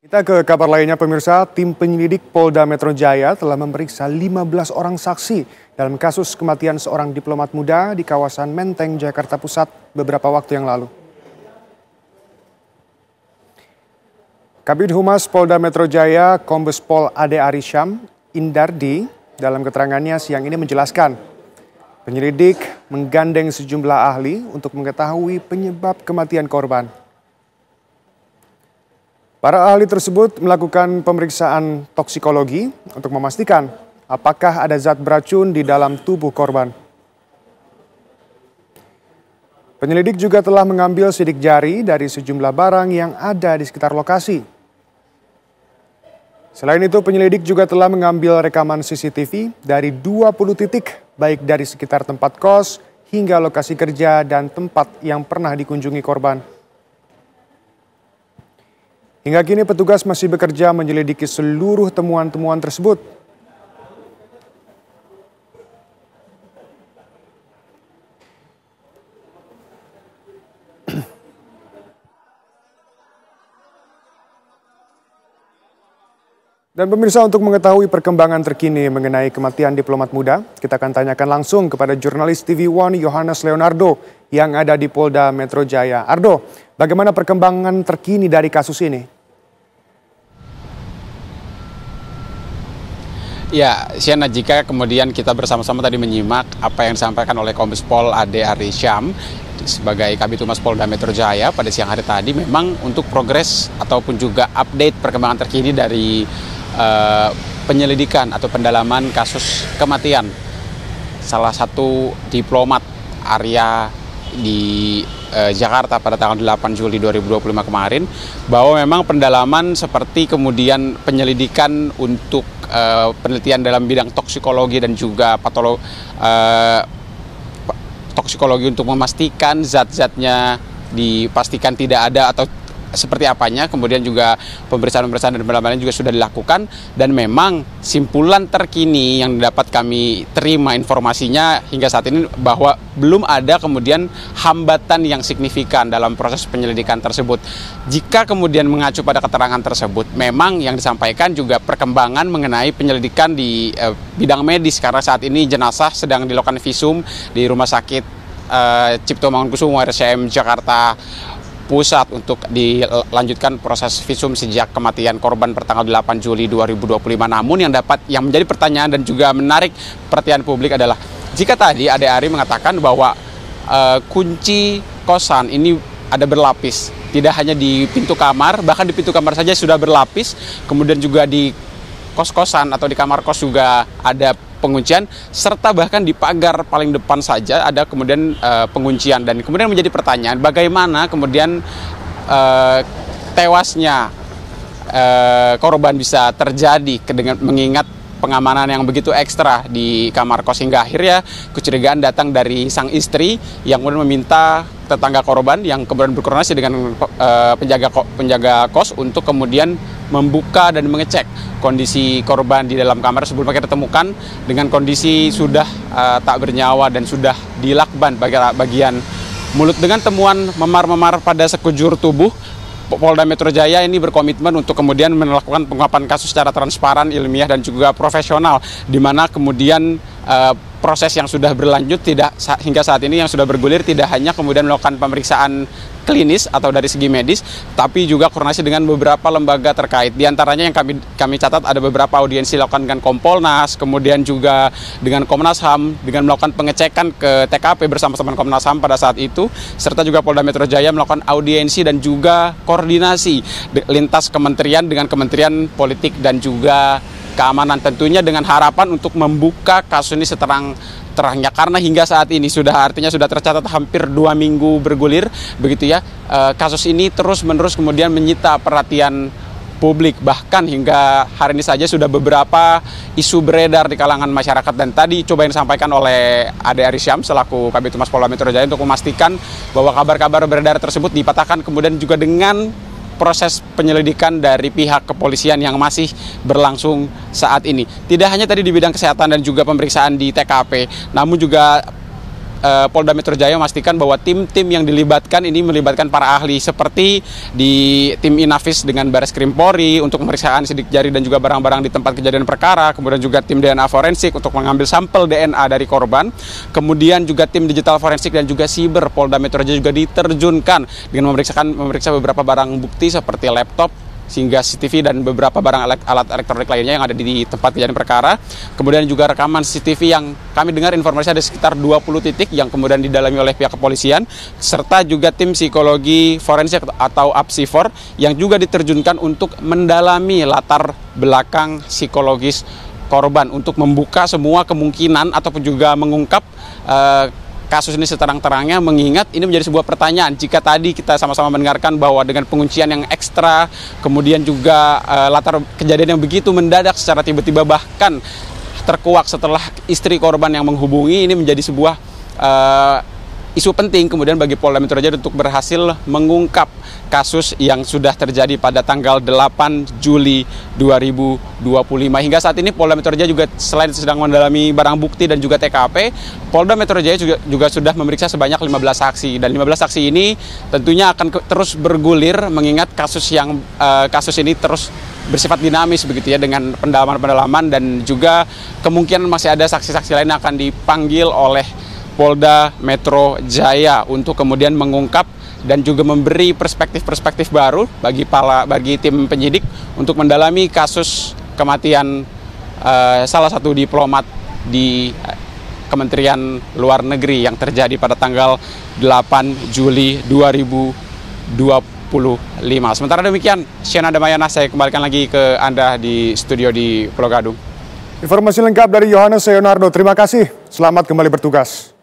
Kita ke kabar lainnya pemirsa, tim penyelidik Polda Metro Jaya telah memeriksa 15 orang saksi dalam kasus kematian seorang diplomat muda di kawasan Menteng, Jakarta Pusat beberapa waktu yang lalu. Kabid Humas Polda Metro Jaya, Kombes Pol Ade Arisham Indardi, dalam keterangannya siang ini menjelaskan, penyelidik menggandeng sejumlah ahli untuk mengetahui penyebab kematian korban. Para ahli tersebut melakukan pemeriksaan toksikologi untuk memastikan apakah ada zat beracun di dalam tubuh korban. Penyelidik juga telah mengambil sidik jari dari sejumlah barang yang ada di sekitar lokasi. Selain itu, penyelidik juga telah mengambil rekaman CCTV dari 20 titik, baik dari sekitar tempat kos hingga lokasi kerja dan tempat yang pernah dikunjungi korban. Hingga kini petugas masih bekerja menyelidiki seluruh temuan-temuan tersebut. Dan pemirsa, untuk mengetahui perkembangan terkini mengenai kematian diplomat muda, kita akan tanyakan langsung kepada jurnalis TV One Yohanes Leonardo yang ada di Polda Metro Jaya. Ardo, bagaimana perkembangan terkini dari kasus ini? Ya, Siana, jika kemudian kita bersama-sama tadi menyimak apa yang disampaikan oleh Kombes Pol Ade Arisham sebagai Kabid Humas Polda Metro Jaya pada siang hari tadi, memang untuk progres ataupun juga update perkembangan terkini dari penyelidikan atau pendalaman kasus kematian salah satu diplomat Arya di Jakarta pada tanggal 8 Juli 2025 kemarin, bahwa memang pendalaman seperti kemudian penyelidikan untuk penelitian dalam bidang toksikologi dan juga toksikologi untuk memastikan zat-zatnya dipastikan tidak ada atau seperti apanya, kemudian juga pemeriksaan-pemeriksaan dan pendalaman juga sudah dilakukan, dan memang simpulan terkini yang dapat kami terima informasinya hingga saat ini bahwa belum ada kemudian hambatan yang signifikan dalam proses penyelidikan tersebut. Jika kemudian mengacu pada keterangan tersebut, memang yang disampaikan juga perkembangan mengenai penyelidikan di bidang medis, karena saat ini jenazah sedang dilakukan visum di Rumah Sakit Cipto Mangunkusumo RSCM Jakarta Pusat untuk dilanjutkan proses visum sejak kematian korban pertanggal 8 Juli 2025. Namun yang menjadi pertanyaan dan juga menarik perhatian publik adalah, jika tadi Ade Ari mengatakan bahwa kunci kosan ini ada berlapis, tidak hanya di pintu kamar, bahkan di pintu kamar saja sudah berlapis, kemudian juga di kos-kosan atau di kamar kos juga ada penguncian, serta bahkan di pagar paling depan saja ada kemudian penguncian. Dan kemudian menjadi pertanyaan, bagaimana kemudian tewasnya korban bisa terjadi dengan mengingat pengamanan yang begitu ekstra di kamar kos, hingga akhirnya kecurigaan datang dari sang istri yang kemudian meminta tetangga korban yang kemudian berkoordinasi dengan penjaga kos untuk kemudian membuka dan mengecek kondisi korban di dalam kamar sebelum akhirnya ditemukan dengan kondisi sudah tak bernyawa dan sudah dilakban bagian mulut. Dengan temuan memar-memar pada sekujur tubuh, Polda Metro Jaya ini berkomitmen untuk kemudian melakukan pengungkapan kasus secara transparan, ilmiah, dan juga profesional, di mana kemudian proses yang sudah berlanjut hingga saat ini yang sudah bergulir tidak hanya kemudian melakukan pemeriksaan klinis atau dari segi medis, tapi juga koordinasi dengan beberapa lembaga terkait. Di antaranya yang kami catat ada beberapa audiensi dilakukan dengan Kompolnas, kemudian juga dengan Komnas HAM dengan melakukan pengecekan ke TKP bersama-sama Komnas HAM pada saat itu, serta juga Polda Metro Jaya melakukan audiensi dan juga koordinasi lintas kementerian dengan Kementerian Politik dan juga Keamanan, tentunya dengan harapan untuk membuka kasus ini seterang-terangnya, karena hingga saat ini sudah tercatat hampir 2 minggu bergulir begitu ya. Kasus ini terus-menerus kemudian menyita perhatian publik, bahkan hingga hari ini saja sudah beberapa isu beredar di kalangan masyarakat. Dan tadi coba yang disampaikan oleh Ade Arisham selaku Kabid Humas Polda Metro Jaya untuk memastikan bahwa kabar-kabar beredar tersebut dipatahkan kemudian juga dengan proses penyelidikan dari pihak kepolisian yang masih berlangsung saat ini. Tidak hanya tadi di bidang kesehatan dan juga pemeriksaan di TKP, namun juga Polda Metro Jaya memastikan bahwa tim-tim yang dilibatkan ini melibatkan para ahli seperti di tim Inavis dengan Bareskrim Polri untuk pemeriksaan sidik jari dan juga barang-barang di tempat kejadian perkara, kemudian juga tim DNA forensik untuk mengambil sampel DNA dari korban, kemudian juga tim digital forensik dan juga siber Polda Metro Jaya juga diterjunkan dengan memeriksa beberapa barang bukti seperti laptop, sehingga CCTV dan beberapa barang alat elektronik lainnya yang ada di tempat kejadian perkara. Kemudian juga rekaman CCTV yang kami dengar informasinya ada sekitar 20 titik yang kemudian didalami oleh pihak kepolisian, serta juga tim psikologi forensik atau APSIFOR yang juga diterjunkan untuk mendalami latar belakang psikologis korban untuk membuka semua kemungkinan ataupun juga mengungkap kasus ini seterang-terangnya, mengingat ini menjadi sebuah pertanyaan jika tadi kita sama-sama mendengarkan bahwa dengan penguncian yang ekstra, kemudian juga latar kejadian yang begitu mendadak secara tiba-tiba bahkan terkuak setelah istri korban yang menghubungi, ini menjadi sebuah isu penting kemudian bagi Polda Metro Jaya untuk berhasil mengungkap kasus yang sudah terjadi pada tanggal 8 Juli 2025. Hingga saat ini Polda Metro Jaya juga selain sedang mendalami barang bukti dan juga TKP, Polda Metro Jaya juga sudah memeriksa sebanyak 15 saksi, dan 15 saksi ini tentunya akan terus bergulir mengingat kasus ini terus bersifat dinamis begitu ya, dengan pendalaman-pendalaman dan juga kemungkinan masih ada saksi-saksi lain yang akan dipanggil oleh Polda Metro Jaya untuk kemudian mengungkap dan juga memberi perspektif-perspektif baru bagi tim penyidik untuk mendalami kasus kematian salah satu diplomat di Kementerian Luar Negeri yang terjadi pada tanggal 8 Juli 2025. Sementara demikian, Shena Damayana, saya kembalikan lagi ke Anda di studio di Pulau Gadung. Informasi lengkap dari Yohanes Leonardo. Terima kasih. Selamat kembali bertugas.